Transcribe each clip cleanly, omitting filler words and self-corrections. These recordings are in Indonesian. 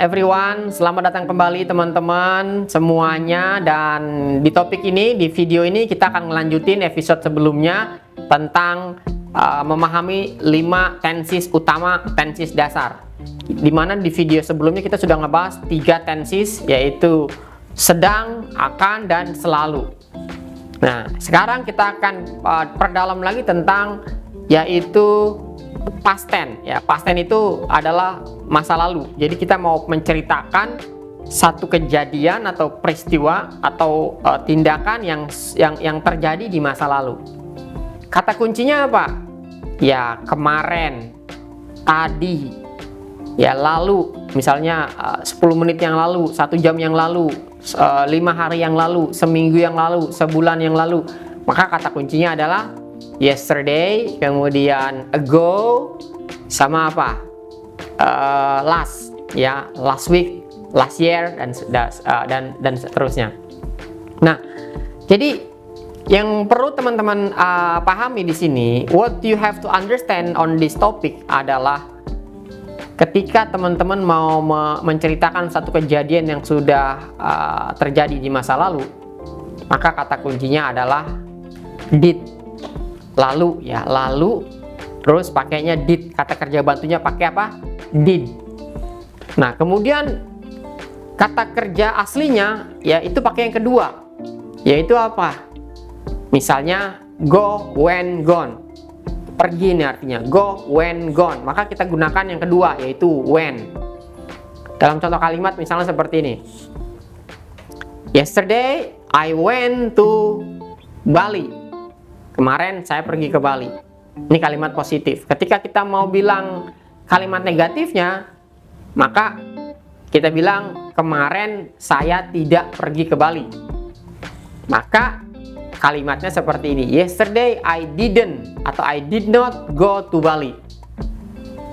everyone, selamat datang kembali teman-teman semuanya. Dan di topik ini, di video ini kita akan melanjutin episode sebelumnya tentang memahami 5 tenses utama, tenses dasar. Dimana di video sebelumnya kita sudah ngebahas 3 tenses, yaitu sedang, akan, dan selalu. Nah, sekarang kita akan perdalam lagi tentang yaitu past tense. Ya, past tense itu adalah masa lalu. Jadi kita mau menceritakan satu kejadian atau peristiwa atau tindakan yang terjadi di masa lalu. Kata kuncinya apa? Ya, kemarin, tadi, ya lalu. Misalnya 10 menit yang lalu, 1 jam yang lalu, 5 hari yang lalu, seminggu yang lalu, sebulan yang lalu. Maka kata kuncinya adalah yesterday, kemudian ago, sama apa? Last, ya, last week, last year, dan seterusnya. Nah, jadi yang perlu teman-teman pahami di sini, what you have to understand on this topic adalah ketika teman-teman mau menceritakan satu kejadian yang sudah terjadi di masa lalu, maka kata kuncinya adalah did. Lalu, ya, lalu, terus pakainya did. Kata kerja bantunya pakai apa? Did. Nah, kemudian kata kerja aslinya ya itu pakai yang kedua, yaitu apa? Misalnya go, when, gone. Pergi nih artinya go, when, gone. Maka kita gunakan yang kedua, yaitu when. Dalam contoh kalimat misalnya seperti ini. Yesterday I went to Bali. Kemarin saya pergi ke Bali. Ini kalimat positif. Ketika kita mau bilang kalimat negatifnya, maka kita bilang kemarin saya tidak pergi ke Bali. Maka kalimatnya seperti ini. Yesterday I didn't atau I did not go to Bali.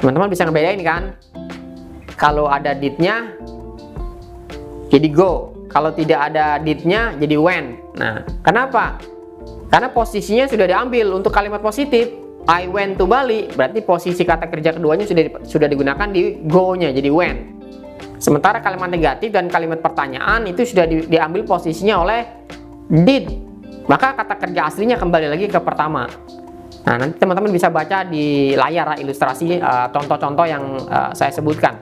Teman-teman bisa ngebedain kan? Kalau ada did-nya jadi go. Kalau tidak ada did-nya jadi when. Nah, kenapa? Karena posisinya sudah diambil. Untuk kalimat positif I went to Bali, berarti posisi kata kerja keduanya sudah digunakan di go-nya, jadi when. Sementara kalimat negatif dan kalimat pertanyaan itu sudah diambil posisinya oleh did. Maka kata kerja aslinya kembali lagi ke pertama. Nah, nanti teman-teman bisa baca di layar ilustrasi contoh-contoh yang saya sebutkan.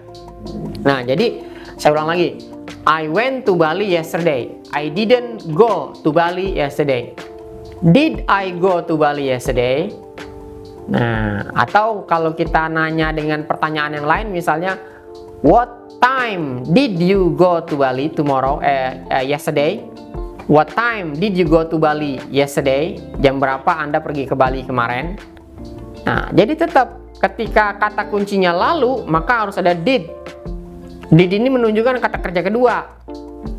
Nah, jadi saya ulang lagi. I went to Bali yesterday. I didn't go to Bali yesterday. Did I go to Bali yesterday? Nah, atau kalau kita nanya dengan pertanyaan yang lain, misalnya what time did you go to Bali tomorrow? Yesterday. What time did you go to Bali yesterday? Jam berapa Anda pergi ke Bali kemarin? Nah, jadi tetap ketika kata kuncinya lalu, maka harus ada did. Did ini menunjukkan kata kerja kedua.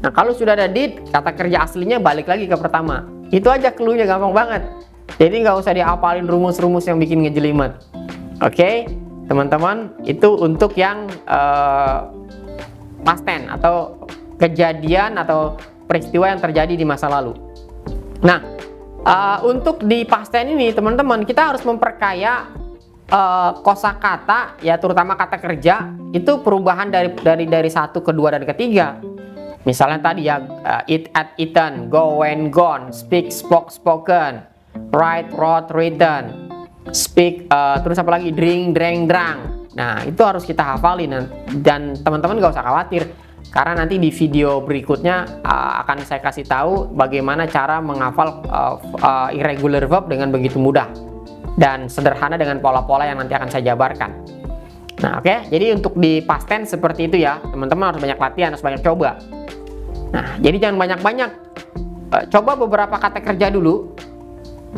Nah, kalau sudah ada did, kata kerja aslinya balik lagi ke pertama. Itu aja clue-nya, gampang banget. Jadi nggak usah diapalin rumus-rumus yang bikin ngejelimet. Oke, teman-teman, itu untuk yang past tense atau kejadian atau peristiwa yang terjadi di masa lalu. Nah, untuk di past tense ini teman-teman, kita harus memperkaya kosakata, ya terutama kata kerja itu perubahan dari 1 ke 2 dan ketiga. Misalnya tadi ya eat, at, eaten, go, went, gone, speak, spoke, spoken, write, wrote, written, speak, terus apa lagi, drink, drank, drunk. Nah, itu harus kita hafalin, dan teman-teman gak usah khawatir karena nanti di video berikutnya akan saya kasih tahu bagaimana cara menghafal irregular verb dengan begitu mudah dan sederhana dengan pola-pola yang nanti akan saya jabarkan. Nah, oke, jadi untuk di past tense seperti itu ya, teman-teman harus banyak latihan, harus banyak coba. Nah, jadi jangan banyak-banyak, coba beberapa kata kerja dulu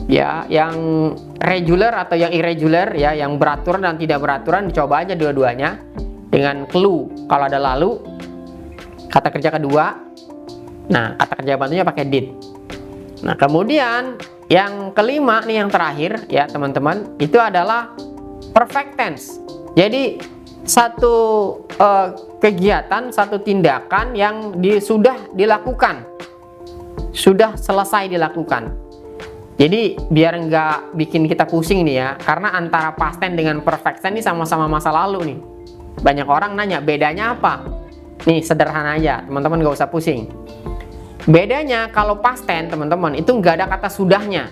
ya, yang regular atau yang irregular ya, yang beraturan dan tidak beraturan, dicoba aja dua-duanya dengan clue. Kalau ada lalu, kata kerja kedua, nah kata kerja bantunya pakai did. Nah, kemudian yang kelima nih, yang terakhir ya teman-teman, itu adalah perfect tense. Jadi satu kegiatan, satu tindakan yang sudah dilakukan, sudah selesai dilakukan. Jadi biar nggak bikin kita pusing nih ya, karena antara past tense dengan perfect tense ini sama-sama masa lalu nih. Banyak orang nanya bedanya apa? Nih sederhana aja, teman-teman nggak usah pusing. Bedanya kalau past tense teman-teman itu nggak ada kata sudahnya.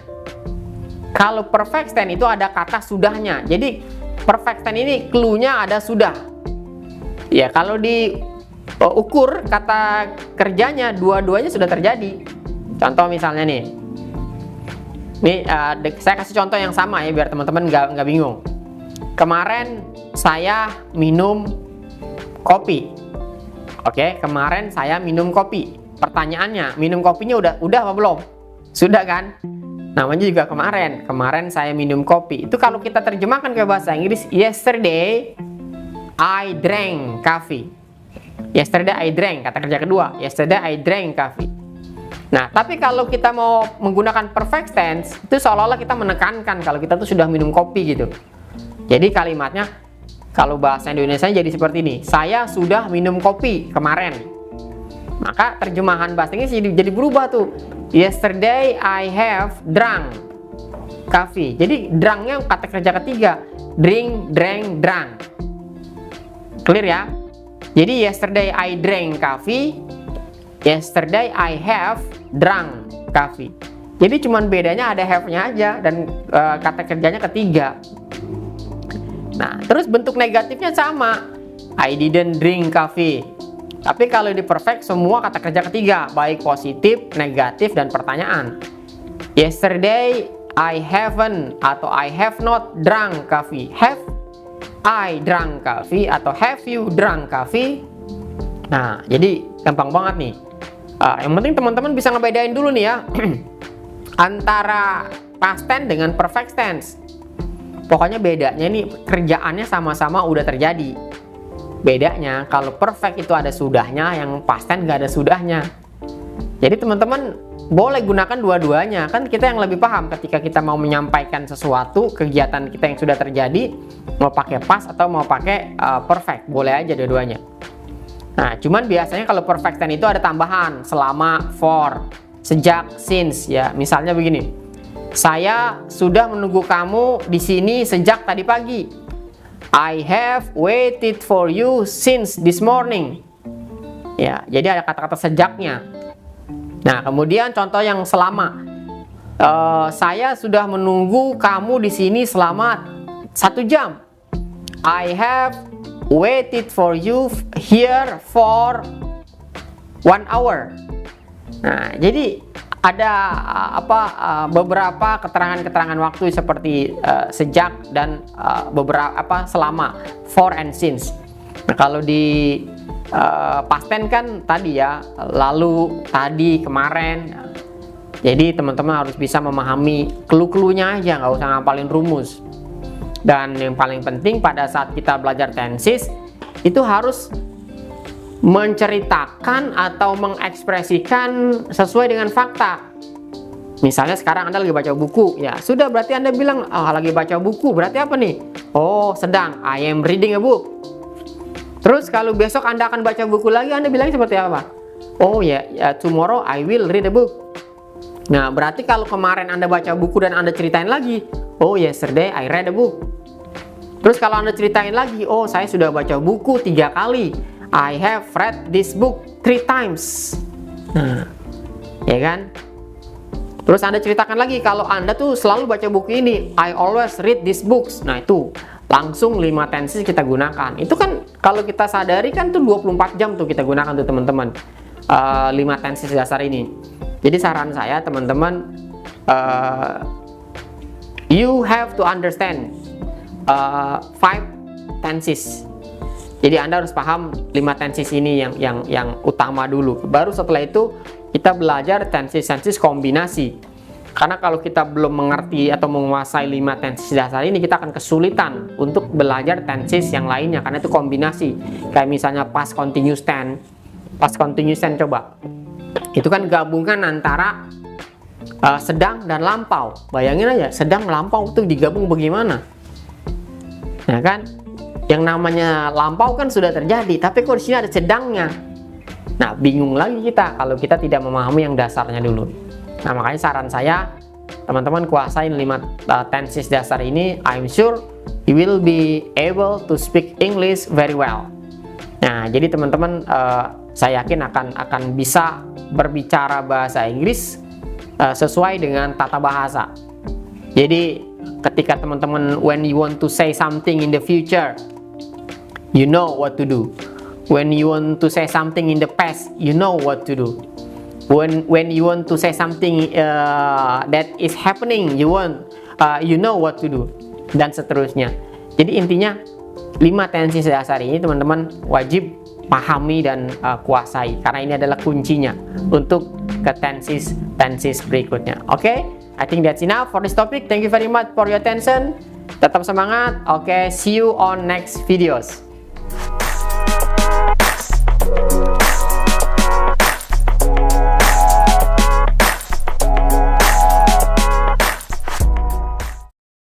Kalau perfect tense itu ada kata sudahnya. Jadi perfect tense ini clue-nya ada sudah. Ya kalau diukur kata kerjanya dua-duanya sudah terjadi. Contoh misalnya nih. Saya kasih contoh yang sama ya biar teman-teman nggak bingung. Kemarin saya minum kopi. Oke, kemarin saya minum kopi. Pertanyaannya, minum kopinya udah apa belum? Sudah kan? Namanya juga kemarin saya minum kopi. Itu kalau kita terjemahkan ke bahasa Inggris, yesterday I drank coffee. Yesterday I drank, kata kerja kedua, yesterday I drank coffee. Nah, tapi kalau kita mau menggunakan perfect tense, itu seolah-olah kita menekankan kalau kita tuh sudah minum kopi gitu. Jadi kalimatnya, kalau bahasa Indonesia jadi seperti ini, saya sudah minum kopi kemarin. Maka terjemahan bahasa Inggris jadi berubah tuh. Yesterday I have drunk coffee. Jadi drunknya kata kerja ketiga. Drink, drank, drunk. Clear ya? Jadi yesterday I drank coffee. Yesterday I have drunk coffee. Jadi cuman bedanya ada have-nya aja dan kata kerjanya ketiga. Nah, terus bentuk negatifnya sama. I didn't drink coffee. Tapi kalau di perfect semua kata kerja ketiga, baik positif, negatif, dan pertanyaan. Yesterday I haven't atau I have not drunk coffee. Have I drunk coffee atau have you drunk coffee? Nah, jadi gampang banget nih. Yang penting teman-teman bisa ngebedain dulu nih ya antara past tense dengan perfect tense. Pokoknya bedanya nih kerjaannya sama-sama udah terjadi. Bedanya kalau perfect itu ada sudahnya, yang past tense nggak ada sudahnya. Jadi teman-teman boleh gunakan dua-duanya. Kan kita yang lebih paham ketika kita mau menyampaikan sesuatu, kegiatan kita yang sudah terjadi, mau pakai past atau mau pakai perfect, boleh aja dua-duanya. Nah, cuman biasanya kalau perfect tense itu ada tambahan selama, for, sejak, since ya. Misalnya begini. Saya sudah menunggu kamu di sini sejak tadi pagi. I have waited for you since this morning. Ya, jadi ada kata-kata sejaknya. Nah, kemudian contoh yang selama. Saya sudah menunggu kamu di sini selama 1 jam. I have waited for you here for 1 hour. Nah, jadi ada beberapa keterangan-keterangan waktu seperti sejak dan beberapa selama, for and since. Nah, kalau di past tense kan tadi ya, lalu, tadi, kemarin. Jadi teman-teman harus bisa memahami clue-cluenya aja, nggak usah ngapalin rumus. Dan yang paling penting pada saat kita belajar tenses itu harus menceritakan atau mengekspresikan sesuai dengan fakta. Misalnya sekarang Anda lagi baca buku, ya sudah berarti Anda bilang lagi baca buku, berarti apa nih? Oh, sedang, I am reading a book. Terus kalau besok Anda akan baca buku lagi, Anda bilang seperti apa? Oh ya, tomorrow I will read a book. Nah, berarti kalau kemarin Anda baca buku dan Anda ceritain lagi, oh yesterday I read a book. Terus kalau Anda ceritain lagi, oh saya sudah baca buku 3 kali. I have read this book 3 times. Nah, ya kan? Terus Anda ceritakan lagi kalau Anda tuh selalu baca buku ini. I always read these books. Nah, itu langsung 5 tenses kita gunakan. Itu kan kalau kita sadari kan tuh 24 jam tuh kita gunakan tuh teman-teman. 5 tenses dasar ini. Jadi saran saya teman-teman, you have to understand 5 tenses. Jadi Anda harus paham 5 tenses ini yang utama dulu. Baru setelah itu kita belajar tenses-tenses kombinasi. Karena kalau kita belum mengerti atau menguasai 5 tenses dasar ini, kita akan kesulitan untuk belajar tenses yang lainnya karena itu kombinasi. Kayak misalnya past continuous tense. Past continuous tense coba. Itu kan gabungan antara sedang dan lampau. Bayangin aja, sedang lampau itu digabung bagaimana? Nah kan? Yang namanya lampau kan sudah terjadi, tapi kok di sini ada sedangnya. Nah, bingung lagi kita kalau kita tidak memahami yang dasarnya dulu. Nah, makanya saran saya, teman-teman kuasain 5 tenses dasar ini, I'm sure you will be able to speak English very well. Nah, jadi teman-teman, saya yakin akan bisa berbicara bahasa Inggris sesuai dengan tata bahasa. Jadi ketika teman-teman, when you want to say something in the future, you know what to do. When you want to say something in the past, you know what to do. When you want to say something that is happening, you know what to do, dan seterusnya. Jadi intinya 5 tenses dasar ini teman-teman wajib pahami dan kuasai, karena ini adalah kuncinya untuk ke tenses berikutnya. Oke, I think that's enough for this topic. Thank you very much for your attention. Tetap semangat. Oke, see you on next videos.